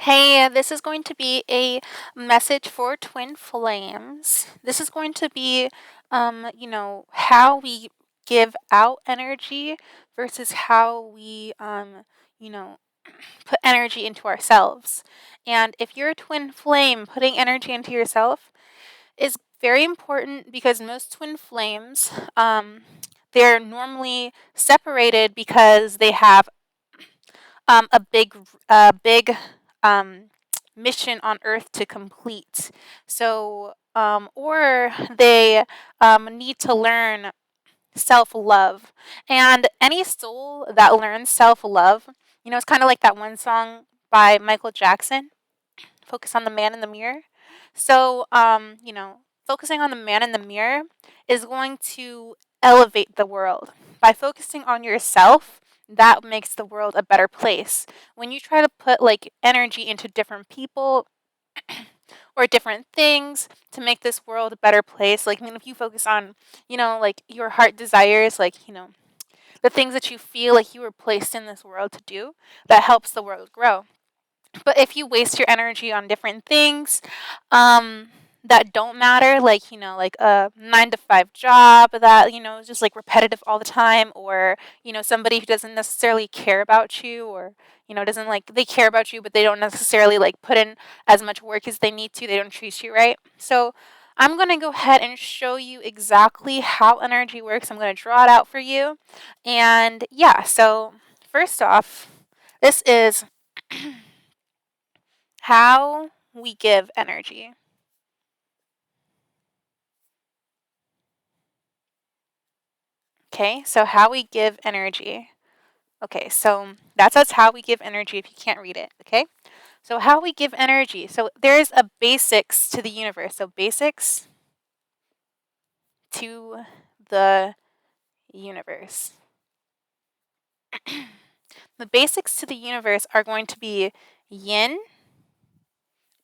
Hey, this is going to be a message for twin flames. This is going to be, how we give out energy versus how we, you know, put energy into ourselves. And if you're a twin flame, putting energy into yourself is very important because most twin flames, they're normally separated because they have a big um, mission on Earth to complete. So, or they need to learn self love. And any soul that learns self love, it's kind of like that one song by Michael Jackson, Focus on the Man in the Mirror. So, focusing on the man in the mirror is going to elevate the world. By focusing on yourself, that makes the world a better place. When you try to put like energy into different people or different things to make this world a better place, like if you focus on, like your heart desires, like, the things that you feel like you were placed in this world to do, that helps the world grow. But if you waste your energy on different things that don't matter, like, like a 9 to 5 job that, is just like repetitive all the time, or, somebody who doesn't necessarily care about you, or, doesn't like, they care about you, but they don't necessarily like put in as much work as they need to, they don't treat you right. So I'm going to go ahead and show you exactly how energy works. I'm going to draw it out for you. And yeah, so first off, this is how we give energy. Okay, so how we give energy. Okay, so that's how we give energy if you can't read it. Okay, so how we give energy. So there's a basics to the universe. So basics to the universe. The basics to the universe are going to be yin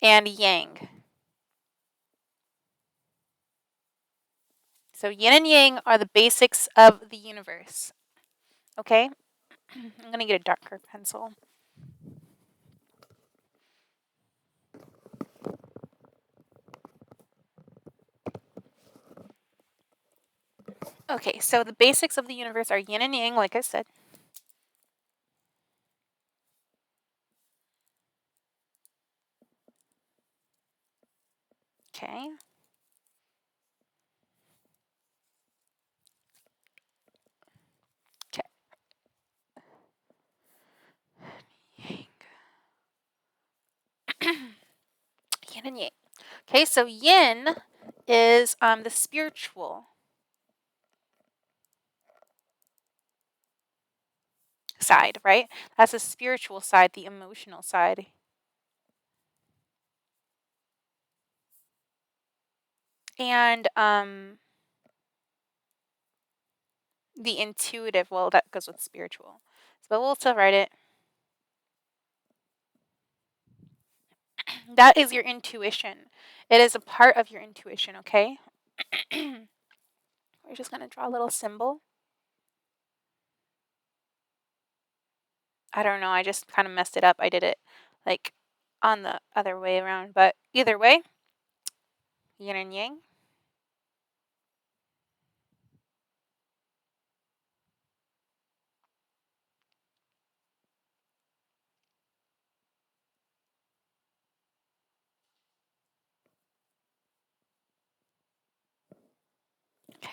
and yang. So yin and yang are the basics of the universe. Okay, I'm going to get a darker pencil. Okay, so the basics of the universe are yin and yang, like I said. Okay. Okay. Yang. Yin and yang. Okay, so yin is the spiritual side, right? That's the spiritual side, the emotional side. And the intuitive, well, that goes with spiritual. So we'll still write it. That is your intuition. It is a part of your intuition, okay? We're just going to draw a little symbol. I don't know, I just kind of messed it up. I did it like on the other way around, but either way, yin and yang. Okay.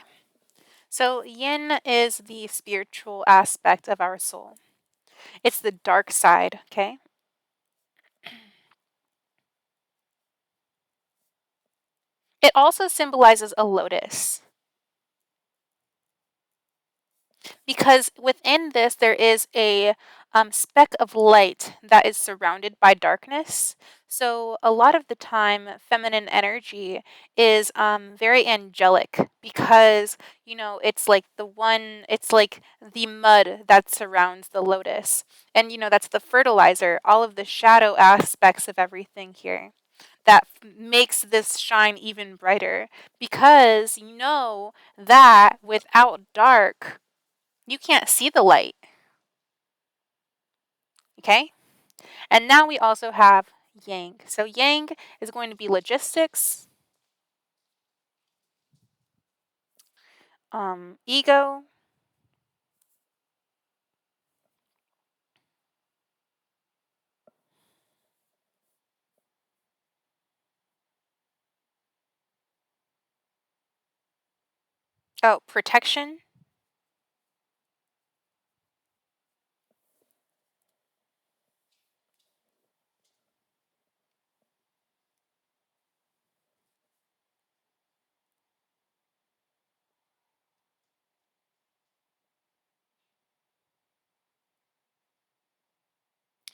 So yin is the spiritual aspect of our soul. It's the dark side, okay? It also symbolizes a lotus because within this there is a speck of light that is surrounded by darkness. So a lot of the time, feminine energy is very angelic because it's like it's like the mud that surrounds the lotus, and that's the fertilizer, all of the shadow aspects of everything here that makes this shine even brighter, because that without dark you can't see the light. Okay? And now we also have yang. So yang is going to be logistics, ego, protection,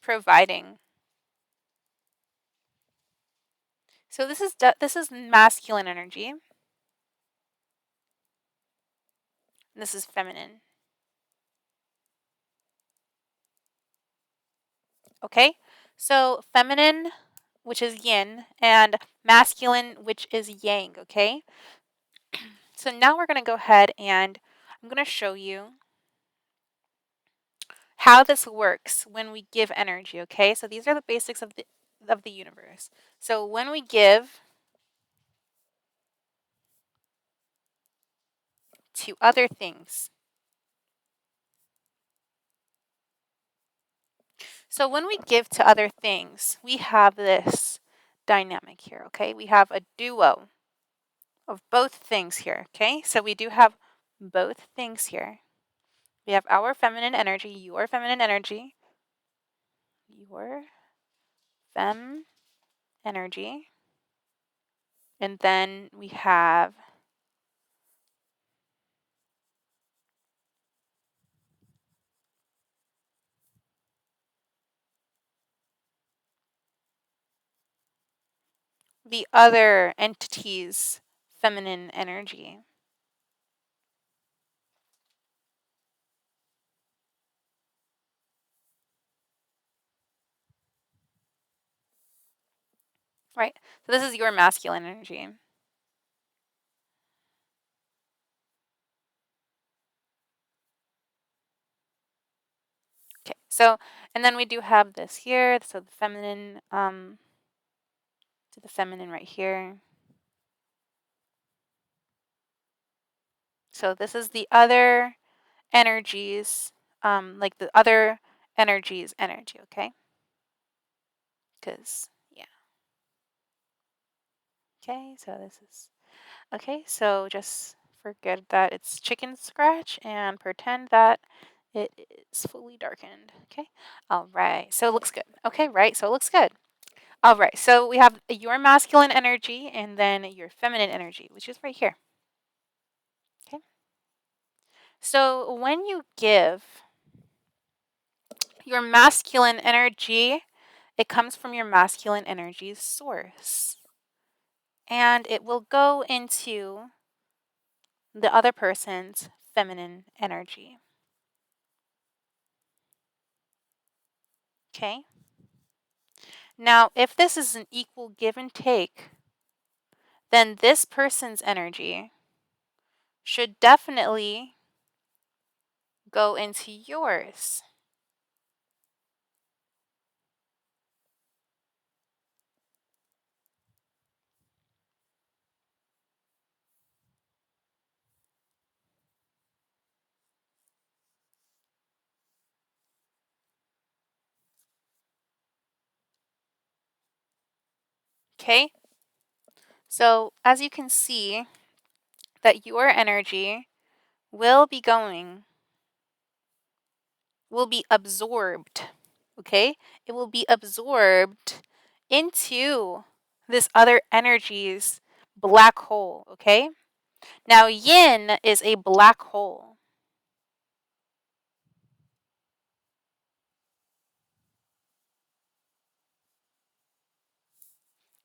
providing. So this is masculine energy. This is feminine. Okay? So feminine, which is yin, and masculine, which is yang, okay? So now we're going to go ahead and I'm going to show you how this works when we give energy, okay? So these are the basics of the universe. So when we give to other things. So when we give to other things, we have this dynamic here, okay? We have a duo of both things here, okay? So we do have both things here. We have our feminine energy, your feminine energy, your fem energy, and then we have the other entity's feminine energy. Right? So this is your masculine energy. Okay, so, and then we do have this here, so the feminine, to the feminine right here. So this is the other energies, like the other energies energy, okay? Because, yeah. Okay, so this is, okay, so just forget that it's chicken scratch and pretend that it is fully darkened, okay? All right, so it looks good. Okay, right, so it looks good. All right, so we have your masculine energy and then your feminine energy, which is right here. Okay. So when you give your masculine energy, it comes from your masculine energy source. And it will go into the other person's feminine energy. Okay? Now, if this is an equal give and take, then this person's energy should definitely go into yours. Okay? So, as you can see, that your energy will be going, will be absorbed. Okay? It will be absorbed into this other energy's black hole. Okay? Now, yin is a black hole.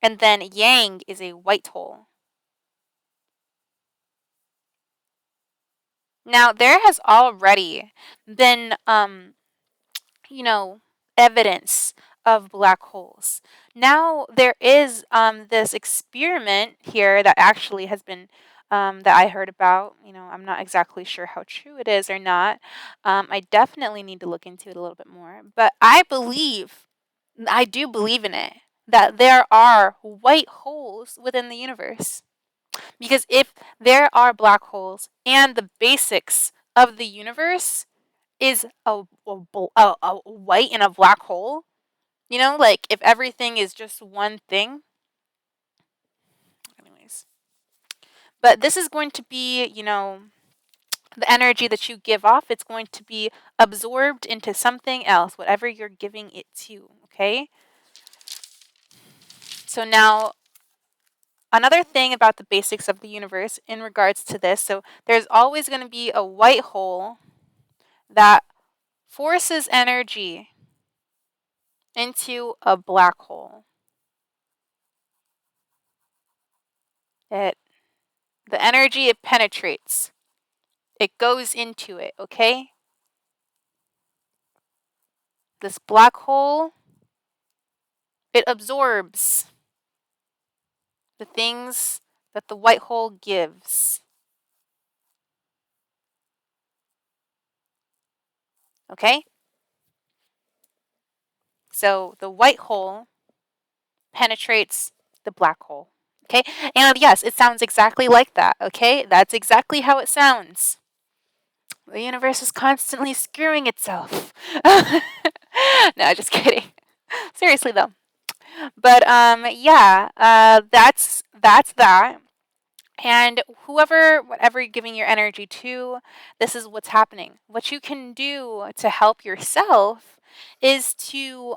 And then yang is a white hole. Now, there has already been, evidence of black holes. Now, there is this experiment here that actually has been, that I heard about. I'm not exactly sure how true it is or not. I definitely need to look into it a little bit more. But I do believe in it, that there are white holes within the universe. Because if there are black holes and the basics of the universe is a white in a black hole, like if everything is just one thing. Anyways, but this is going to be, the energy that you give off, it's going to be absorbed into something else, whatever you're giving it to, okay? So now, another thing about the basics of the universe in regards to this, so there's always going to be a white hole that forces energy into a black hole. It the energy, it penetrates. It goes into it, okay? This black hole, it absorbs the things that the white hole gives. Okay? So the white hole penetrates the black hole. Okay? And yes, it sounds exactly like that. Okay? That's exactly how it sounds. The universe is constantly screwing itself. No, just kidding. Seriously though. But yeah, that's that. And whatever you're giving your energy to, this is what's happening. What you can do to help yourself is to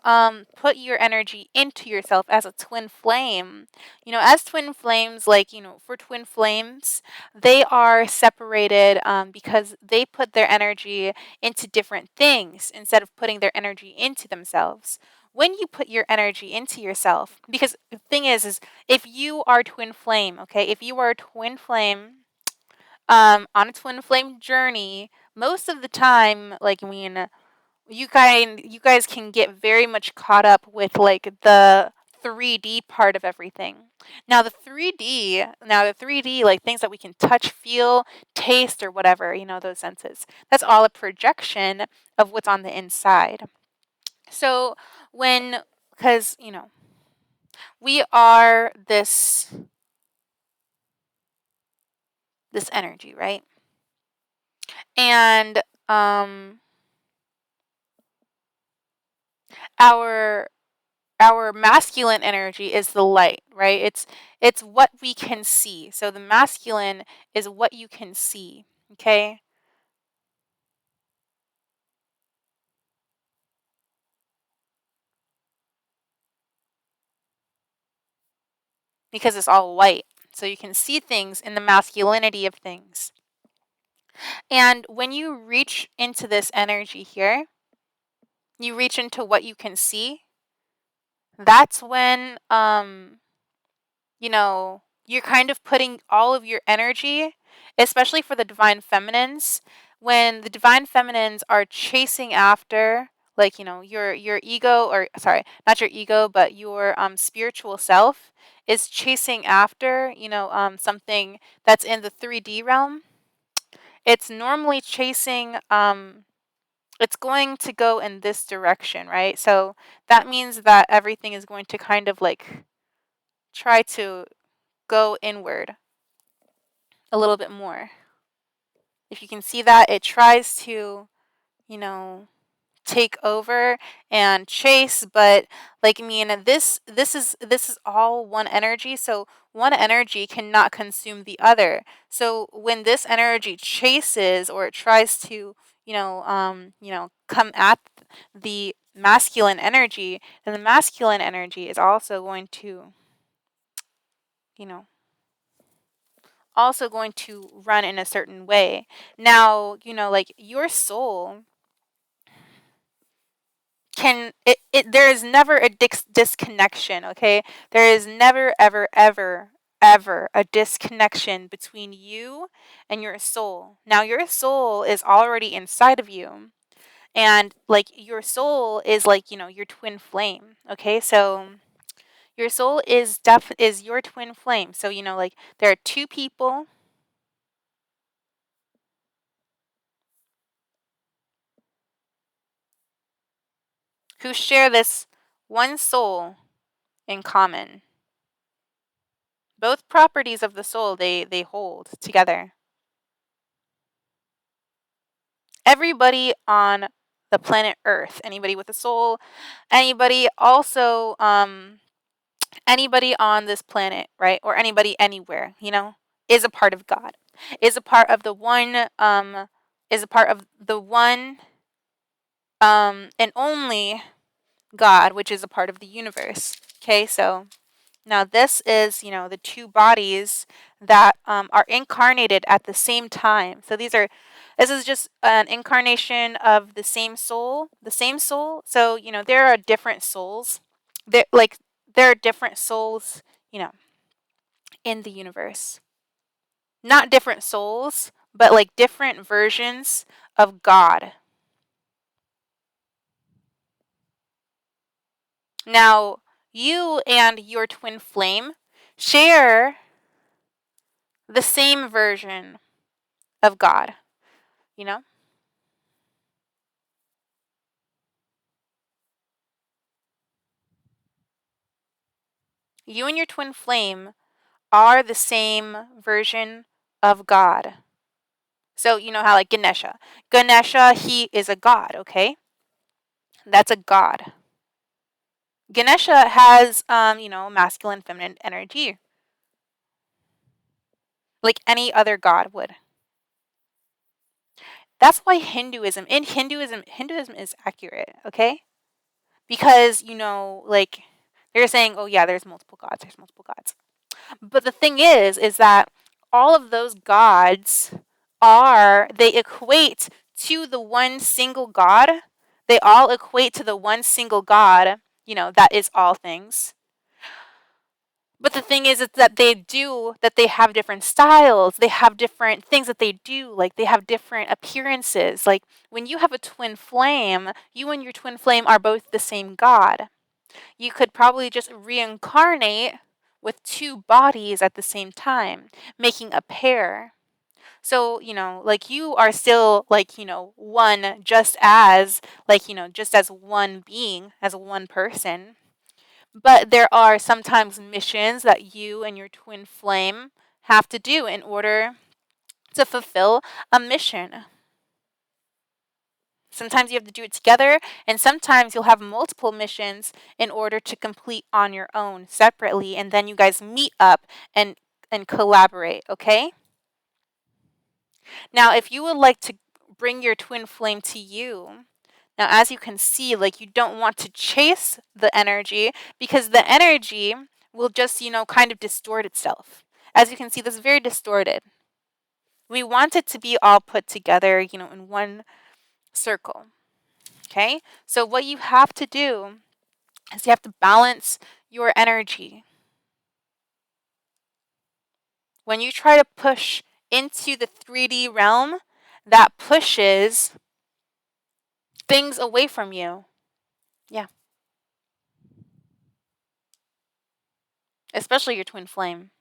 put your energy into yourself as a twin flame. As twin flames, like, for twin flames, they are separated because they put their energy into different things instead of putting their energy into themselves. When you put your energy into yourself, because the thing is if you are twin flame, okay, if you are a twin flame on a twin flame journey, most of the time, like, I mean, you guys can get very much caught up with like the 3D part of everything. Now the 3D, like things that we can touch, feel, taste, or whatever, those senses. That's all a projection of what's on the inside. So when, because, we are this energy, right? And our our masculine energy is the light, right? It's what we can see. So the masculine is what you can see, okay? Because it's all white. So you can see things in the masculinity of things. And when you reach into this energy here, you reach into what you can see. That's when you're kind of putting all of your energy, especially for the divine feminines, when the divine feminines are chasing after, like, your ego, or sorry, not your ego, but your spiritual self is chasing after, something that's in the 3D realm. It's normally chasing it's going to go in this direction, right? So that means that everything is going to kind of like try to go inward a little bit more. If you can see that, it tries to, you know, take over and chase, but like, I mean, this is all one energy, so one energy cannot consume the other. So when this energy chases, or it tries to, come at the masculine energy, then the masculine energy is also going to, you know run in a certain way. Now, like, your soul there is never a disconnection, okay? There is never, ever, ever, ever a disconnection between you and your soul. Now, your soul is already inside of you, and like, your soul is like, your twin flame, okay? So your soul is your twin flame. So, like, there are two people who share this one soul, in common. Both properties of the soul, they hold together. Everybody on the planet Earth, anybody with a soul, anybody also anybody on this planet, right? Or anybody anywhere, is a part of God. Is a part of the one is a part of the one and only God, which is a part of the universe. Okay, so now this is, the two bodies that are incarnated at the same time. So this is just an incarnation of the same soul, So, there are different souls. There are different souls, in the universe. Not different souls, but like different versions of God. Now, you and your twin flame share the same version of God, you know? You and your twin flame are the same version of God. So, you know how, like, Ganesha, he is a god, okay? That's a god. Ganesha has, masculine, feminine energy, like any other god would. That's why Hinduism is accurate, okay? Because, like, they're saying, oh yeah, there's multiple gods, But the thing is that all of those gods they equate to the one single God. They all equate to the one single God, that is all things. But the thing is that they have different styles. They have different things that they do. Like, they have different appearances. Like, when you have a twin flame, you and your twin flame are both the same God. You could probably just reincarnate with two bodies at the same time, making a pair. So, like, you are still, like, one, just as one being, as one person. But there are sometimes missions that you and your twin flame have to do in order to fulfill a mission. Sometimes you have to do it together, and sometimes you'll have multiple missions in order to complete on your own separately, and then you guys meet up and collaborate, okay? Now, if you would like to bring your twin flame to you, now as you can see, like, you don't want to chase the energy because the energy will just, kind of distort itself. As you can see, this is very distorted. We want it to be all put together, in one circle. Okay? So what you have to do is you have to balance your energy. When you try to push into the 3D realm, that pushes things away from you. Yeah. Especially your twin flame,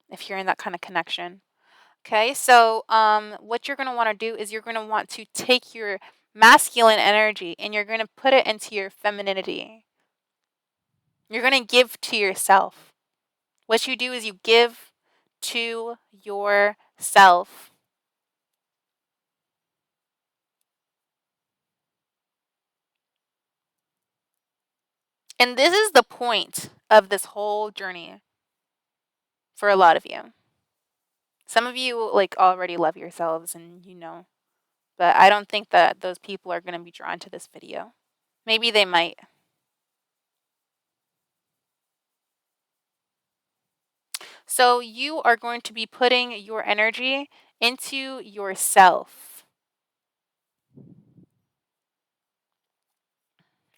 if you're in that kind of connection. Okay, so what you're going to want to do is you're going to want to take your masculine energy and you're going to put it into your femininity. You're going to give to yourself. What you do is you give to yourself. And this is the point of this whole journey for a lot of you. Some of you, like, already love yourselves and but I don't think that those people are going to be drawn to this video. Maybe they might. So you are going to be putting your energy into yourself,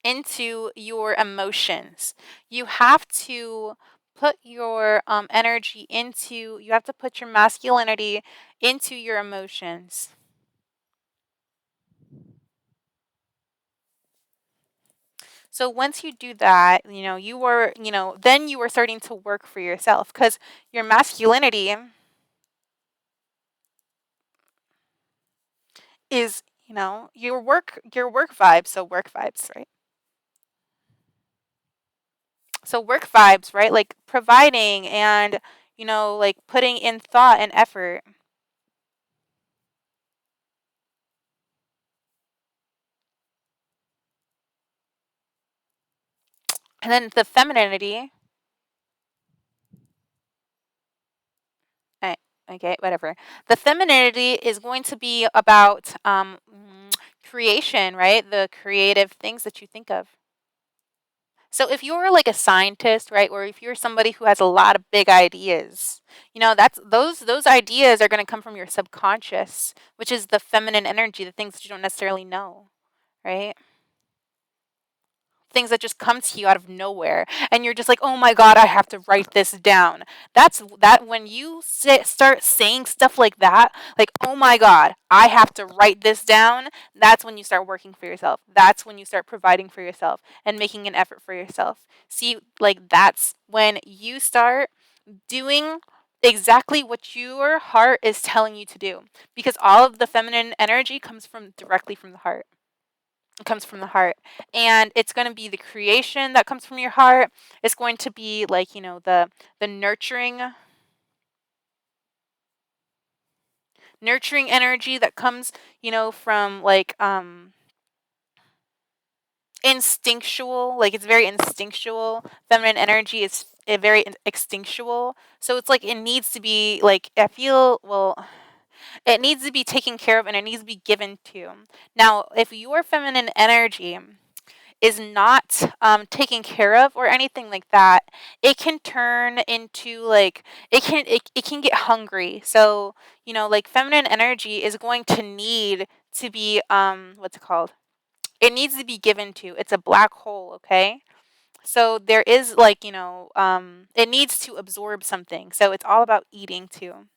into your emotions. You have to put your energy into, you have to put your masculinity into your emotions. So once you do that, then you are starting to work for yourself because your masculinity is, your work vibe, so work vibes, right? So work vibes, right? Like providing and, like putting in thought and effort. And then the femininity, eh, okay, whatever. The femininity is going to be about creation, right? The creative things that you think of. So if you're like a scientist, right, or if you're somebody who has a lot of big ideas, that's those ideas are going to come from your subconscious, which is the feminine energy, the things that you don't necessarily know, right? Things that just come to you out of nowhere and you're just like, "Oh my god, I have to write this down." That when you start saying stuff like that, like, "Oh my god, I have to write this down." That's when you start working for yourself. That's when you start providing for yourself and making an effort for yourself. See, like that's when you start doing exactly what your heart is telling you to do, because all of the feminine energy comes from directly from the heart. It comes from the heart, and it's going to be the creation that comes from your heart. It's going to be like, the nurturing energy that comes, from like instinctual, like it's very instinctual. Feminine energy is very instinctual, so it's like it needs to be like, I feel, well, it needs to be taken care of and it needs to be given to. Now if your feminine energy is not taken care of or anything like that, it can turn into like, it can get hungry. So, like feminine energy is going to need to be what's it called? It needs to be given to. It's a black hole, okay? So there is like, it needs to absorb something. So it's all about eating too.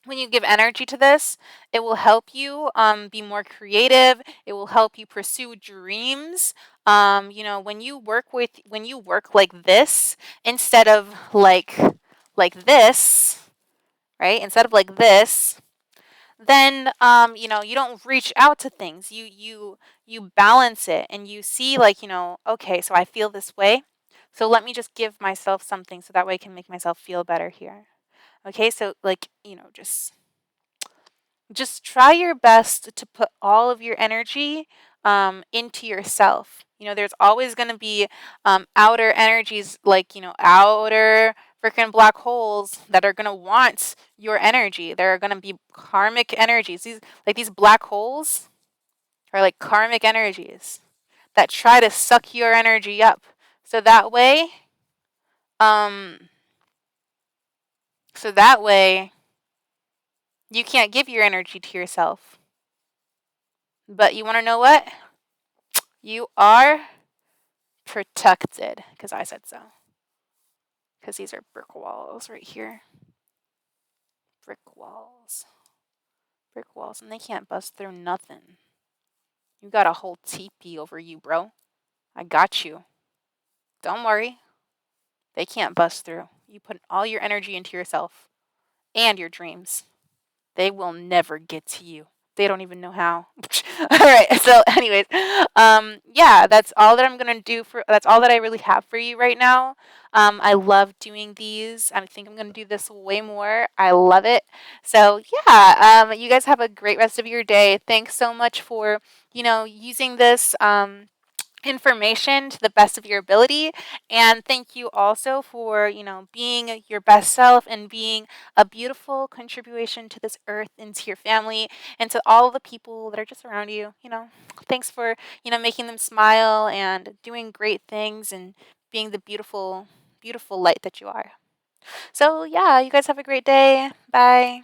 When you give energy to this, it will help you be more creative. It will help you pursue dreams. When you work like this instead of like this, right? Instead of like this, then you don't reach out to things. You balance it and you see like, okay, so I feel this way. So let me just give myself something so that way I can make myself feel better here. Okay, so like, just try your best to put all of your energy into yourself. There's always going to be outer energies, like, outer freaking black holes that are going to want your energy. There are going to be karmic energies. These black holes are like karmic energies that try to suck your energy up. So that way, um, so that way, you can't give your energy to yourself. But you want to know what? You are protected, because I said so. Because these are brick walls right here. Brick walls. Brick walls. And they can't bust through nothing. You got a whole teepee over you, bro. I got you. Don't worry. They can't bust through. You put all your energy into yourself and your dreams. They will never get to you. They don't even know how. All right. So, anyways, yeah, that's all that I'm gonna do for. That's all that I really have for you right now. I love doing these. I think I'm gonna do this way more. I love it. So yeah, you guys have a great rest of your day. Thanks so much for using this. Information to the best of your ability, and thank you also for being your best self and being a beautiful contribution to this earth and to your family and to all the people that are just around you. Thanks for making them smile and doing great things and being the beautiful light that you are. So yeah, you guys have a great day. Bye.